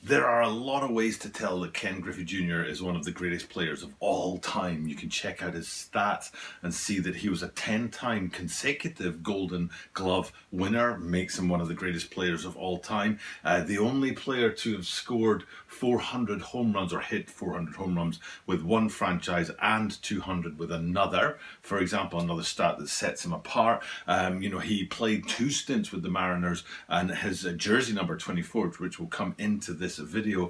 There are a lot of ways to tell that Ken Griffey Jr. is one of the greatest players of all time. You can check out his stats and see that he was a 10-time consecutive Golden Glove winner, makes him one of the greatest players of all time. The only player to have scored 400 home runs or hit 400 home runs with one franchise and 200 with another. For example, another stat that sets him apart. He played 2 stints with the Mariners, and his jersey number 24, which will come into this video,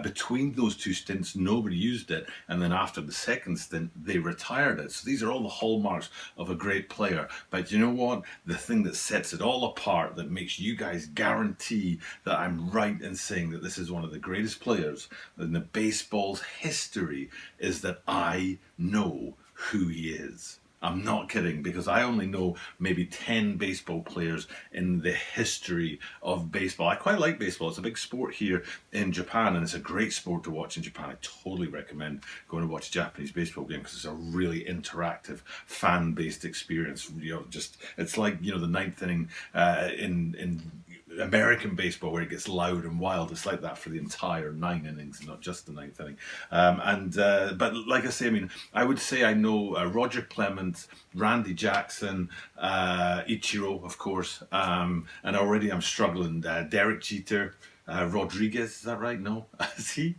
between those 2 stints nobody used it, and then after the second stint they retired it. So these are all the hallmarks of a great player. But you know what, the thing that sets it all apart, that makes you guys guarantee that I'm right in saying that this is one of the greatest players in the baseball's history, is that I know who he is. I'm not kidding, because I only know maybe 10 baseball players in the history of baseball. I quite like baseball. It's a big sport here in Japan, and it's a great sport to watch in Japan. I totally recommend going to watch a Japanese baseball game, because it's a really interactive, fan-based experience. It's like, the ninth inning in American baseball, where it gets loud and wild. It's like that for the entire 9 innings, not just the 9th inning. But like I say, I would say I know Roger Clemens, Randy Jackson, Ichiro, of course, and already I'm struggling. Derek Jeter, Rodriguez, is that right? No? See?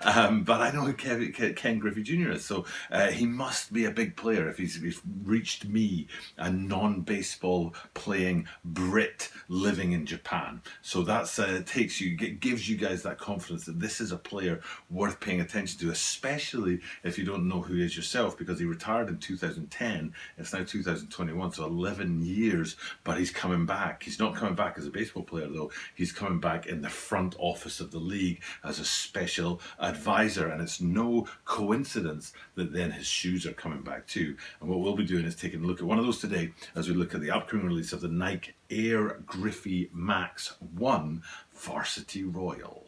But I know who Ken Griffey Jr. is, so he must be a big player if he's reached me, a non-baseball playing Brit living in Japan. So that's gives you guys that confidence that this is a player worth paying attention to, especially if you don't know who he is yourself, because he retired in 2010. It's now 2021, so 11 years, but he's coming back. He's not coming back as a baseball player, though. He's coming back in the front office of the league as a special advisor, and it's no coincidence that then his shoes are coming back too. And what we'll be doing is taking a look at one of those today, as we look at the upcoming release of the Nike Air Griffey Max 1 Varsity Royal.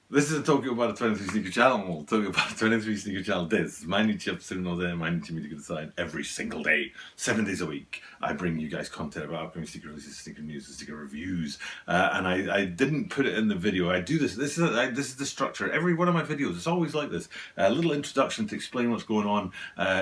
This is a Tokyo Bar 23 Sneaker Channel. Tokyo Bar 23 Sneaker Channel this. 毎日アップするので、毎日見てください. Every single day, 7 days a week, I bring you guys content about upcoming sneaker releases, sneaker news, and sneaker reviews. And I didn't put it in the video. I do this. This is the structure. Every one of my videos, it's always like this. A little introduction to explain what's going on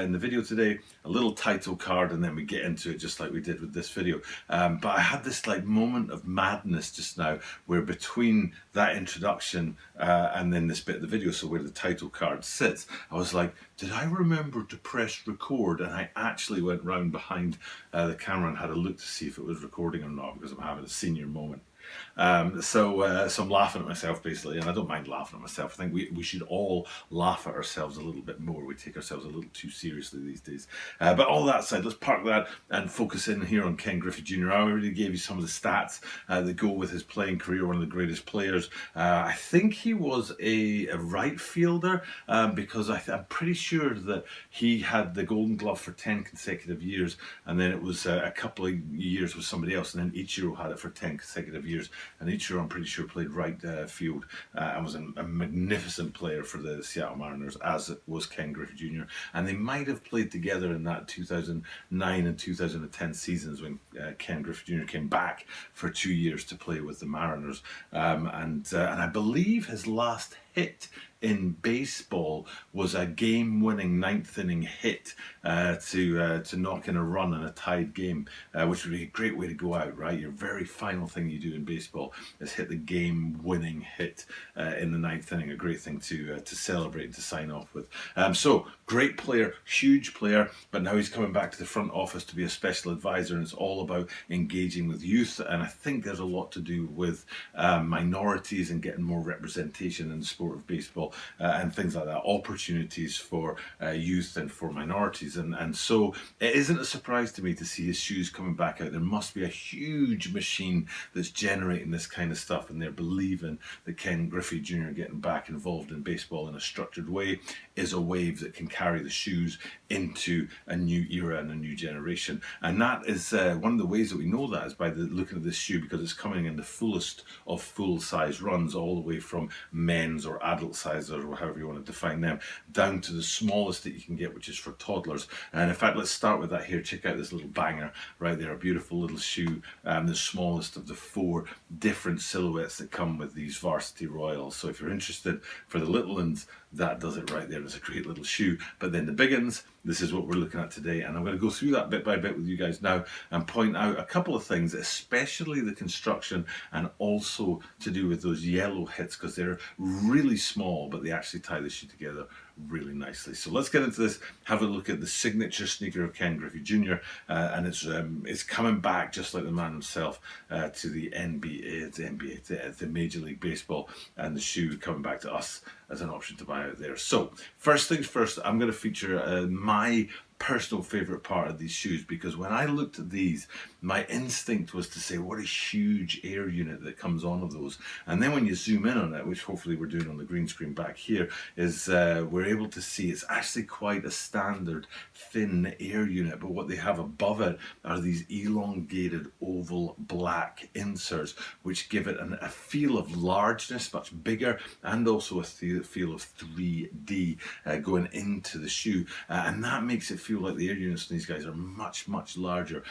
in the video today, a little title card, and then we get into it just like we did with this video. But I had this moment of madness just now, where between that introduction and then this bit of the video, so where the title card sits, I was like, did I remember to press record? And I actually went round behind the camera and had a look to see if it was recording or not, because I'm having a senior moment. So I'm laughing at myself, basically, and I don't mind laughing at myself. I think we should all laugh at ourselves a little bit more. We take ourselves a little too seriously these days. But all that said, let's park that and focus in here on Ken Griffey Jr. I already gave you some of the stats that go with his playing career, one of the greatest players. I think he was a right fielder, because I'm pretty sure that he had the Golden Glove for 10 consecutive years, and then it was a couple of years with somebody else, and then Ichiro had it for 10 consecutive years. And Ichiro, I'm pretty sure, played right field and was a magnificent player for the Seattle Mariners, as was Ken Griffey Jr. And they might have played together in that 2009 and 2010 seasons, when Ken Griffey Jr. came back for 2 years to play with the Mariners. And I believe his last hit in baseball was a game-winning 9th inning hit to knock in a run in a tied game, which would be a great way to go out, right? Your very final thing you do in baseball is hit the game-winning hit in the 9th inning. A great thing to celebrate and to sign off with. So great player, huge player, but now he's coming back to the front office to be a special advisor, and it's all about engaging with youth. And I think there's a lot to do with minorities and getting more representation in the sport of baseball. And things like that, opportunities for youth and for minorities, and so it isn't a surprise to me to see his shoes coming back out. There must be a huge machine that's generating this kind of stuff, and they're believing that Ken Griffey Jr. getting back involved in baseball in a structured way is a wave that can carry the shoes into a new era and a new generation. And that is one of the ways that we know that is by looking at this shoe, because it's coming in the fullest of full-size runs, all the way from men's or adult sizes or however you want to define them, down to the smallest that you can get, which is for toddlers. And in fact, let's start with that here. Check out this little banger right there, a beautiful little shoe, the smallest of the 4 different silhouettes that come with these Varsity Royals. So if you're interested for the little ones, that does it right there. It's a great little shoe. But then the big ones, this is what we're looking at today, and I'm going to go through that bit by bit with you guys now and point out a couple of things, especially the construction and also to do with those yellow hits, because they're really small but they actually tie the shoe together really nicely. So let's get into this, have a look at the signature sneaker of Ken Griffey Jr. And it's coming back just like the man himself to the NBA, the Major League Baseball, and the shoe coming back to us as an option to buy out there. So first things first, I'm going to feature my personal favorite part of these shoes, because when I looked at these, my instinct was to say, what a huge air unit that comes on of those. And then when you zoom in on it, which hopefully we're doing on the green screen back here, is we're able to see it's actually quite a standard thin air unit, but what they have above it are these elongated oval black inserts, which give it a feel of largeness, much bigger, and also a feel of 3D going into the shoe, and that makes it feel like the air units in these guys are much larger,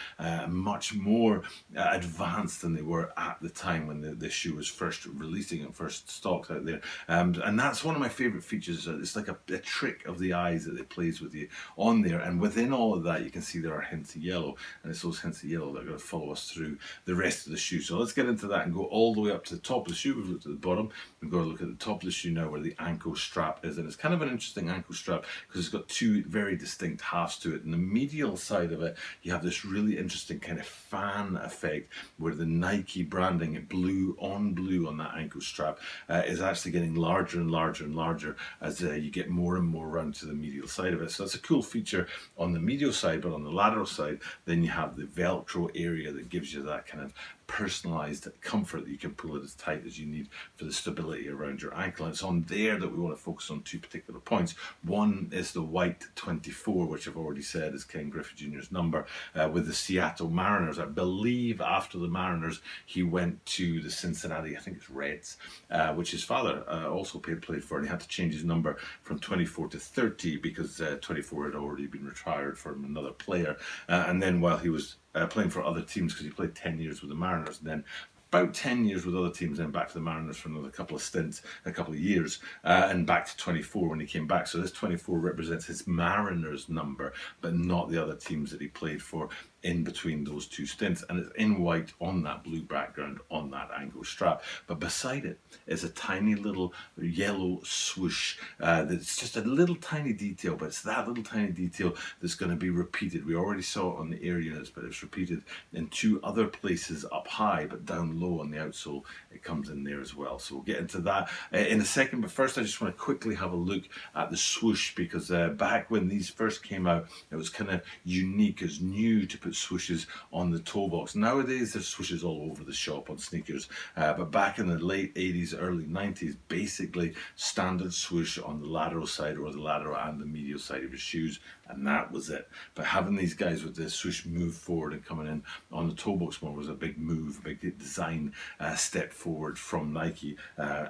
much more advanced than they were at the time when the shoe was first releasing and first stocked out there, and that's one of my favorite features. It's like a trick of the eyes that it plays with you on there, and within all of that you can see there are hints of yellow, and it's those hints of yellow that are going to follow us through the rest of the shoe. So let's get into that and go all the way up to the top of the shoe. We've looked at the bottom, we've got to look at the top of the shoe now where the ankle strap is, and it's kind of an interesting ankle strap because it's got 2 very distinct halves to it. In the medial side of it, you have this really interesting kind of fan effect where the Nike branding, blue on that ankle strap, is actually getting larger and larger and larger as you get more and more around to the medial side of it. So that's a cool feature on the medial side, but on the lateral side, then you have the Velcro area that gives you that kind of personalized comfort that you can pull it as tight as you need for the stability around your ankle. And it's on there that we want to focus on 2 particular points. One is the white 24, which I've already said is Ken Griffey Jr.'s number, with the Seattle Mariners. I believe after the Mariners he went to the Cincinnati, I think it's Reds, which his father also played for, and he had to change his number from 24 to 30 because 24 had already been retired from another player, and then while he was playing for other teams, because he played 10 years with the Mariners, and then about 10 years with other teams, then back to the Mariners for another couple of stints, a couple of years, and back to 24 when he came back. So this 24 represents his Mariners number, but not the other teams that he played for in between those 2 stints, and it's in white on that blue background on that ankle strap. But beside it is a tiny little yellow swoosh that's just a little tiny detail, but it's that little tiny detail that's going to be repeated. We already saw it on the air units, but it's repeated in 2 other places up high, but down low on the outsole it comes in there as well. So we'll get into that in a second, but first I just want to quickly have a look at the swoosh, because back when these first came out, it was kind of unique, as new to put swooshes on the toe box. Nowadays there's swooshes all over the shop on sneakers, but back in the late 80s, early 90s, basically standard swoosh on the lateral side, or the lateral and the medial side of your shoes, and that was it. But having these guys with the swoosh move forward and coming in on the toe box more was a big move, a big design step forward from Nike,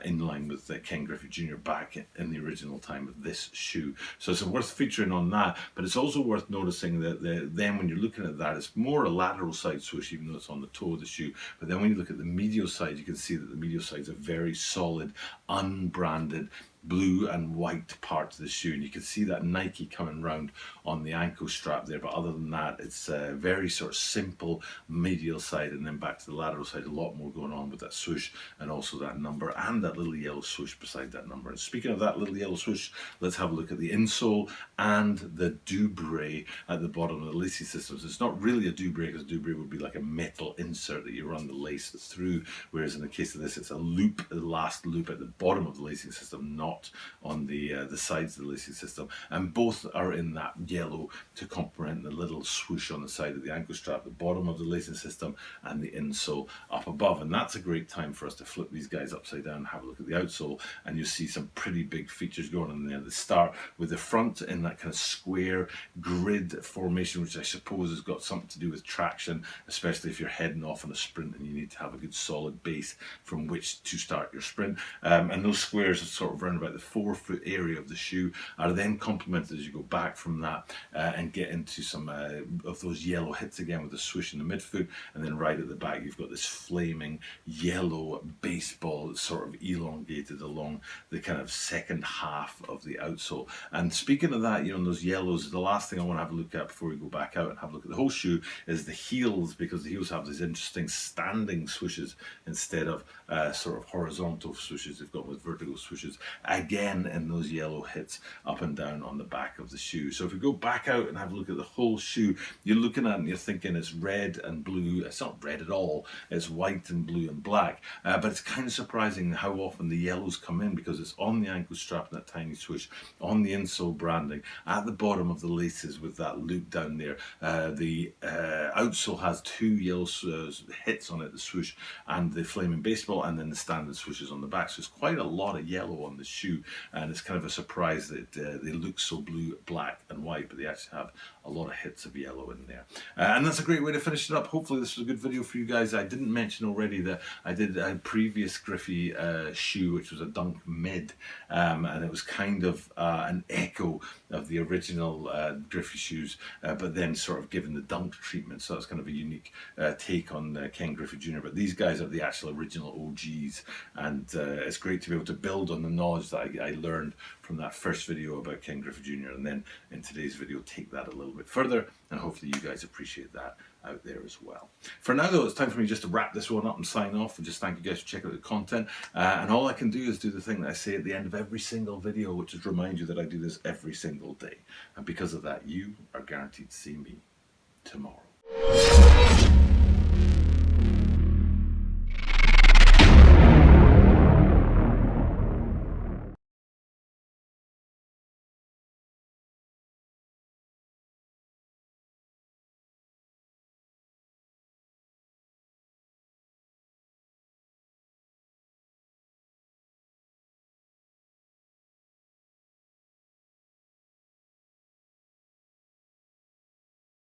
in line with Ken Griffey Jr. back in the original time of this shoe. So it's worth featuring on that, but it's also worth noticing that then when you're looking at that, it's more a lateral side swoosh, even though it's on the toe of the shoe. But then when you look at the medial side, you can see that the medial side is a very solid, unbranded blue and white part of the shoe, and you can see that Nike coming round on the ankle strap there. But other than that, it's a very sort of simple medial side, and then back to the lateral side, a lot more going on with that swoosh and also that number and that little yellow swoosh beside that number. And speaking of that little yellow swoosh, let's have a look at the insole and the doubre at the bottom of the lacing systems. It's not really a doubre, because doubre would be like a metal insert that you run the lace through, whereas in the case of this, it's a loop, the last loop at the bottom of the lacing system, not knot on the sides of the lacing system, and both are in that yellow to complement the little swoosh on the side of the ankle strap, the bottom of the lacing system, and the insole up above. And that's a great time for us to flip these guys upside down and have a look at the outsole, and you'll see some pretty big features going on there. They start with the front in that kind of square grid formation, which I suppose has got something to do with traction, especially if you're heading off on a sprint and you need to have a good solid base from which to start your sprint. And those squares are sort of around about the 4-foot area of the shoe, are then complemented as you go back from that and get into some of those yellow hits again with the swoosh in the midfoot, and then right at the back you've got this flaming yellow baseball that's sort of elongated along the kind of second half of the outsole. And speaking of that, you know, those yellows, the last thing I want to have a look at before we go back out and have a look at the whole shoe is the heels, because the heels have these interesting standing swooshes instead of sort of horizontal swooshes they've got with vertical swooshes, again in those yellow hits up and down on the back of the shoe. So if we go back out and have a look at the whole shoe, you're looking at it and you're thinking it's red and blue. It's not red at all, it's white and blue and black, but it's kind of surprising how often the yellows come in, because it's on the ankle strap and that tiny swoosh, on the insole branding, at the bottom of the laces with that loop down there. The outsole has 2 yellow hits on it, the swoosh and the flaming baseball, and then the standard swooshes on the back. So it's quite a lot of yellow on the shoe, and it's kind of a surprise that they look so blue, black and white, but they actually have a lot of hits of yellow in there. And that's a great way to finish it up. Hopefully this was a good video for you guys. I didn't mention already that I did a previous Griffey shoe, which was a Dunk Mid, and it was kind of an echo of the original Griffey shoes, but then sort of given the Dunk treatment. So that's kind of a unique take on Ken Griffey Jr. But these guys are the actual original OGs, and it's great to be able to build on the knowledge that I learned from that first video about Ken Griffey Jr. and then in today's video take that a little bit further, and hopefully you guys appreciate that out there as well. For now though, it's time for me just to wrap this one up and sign off, and just thank you guys for checking out the content, and all I can do is do the thing that I say at the end of every single video, which is remind you that I do this every single day, and because of that you are guaranteed to see me tomorrow.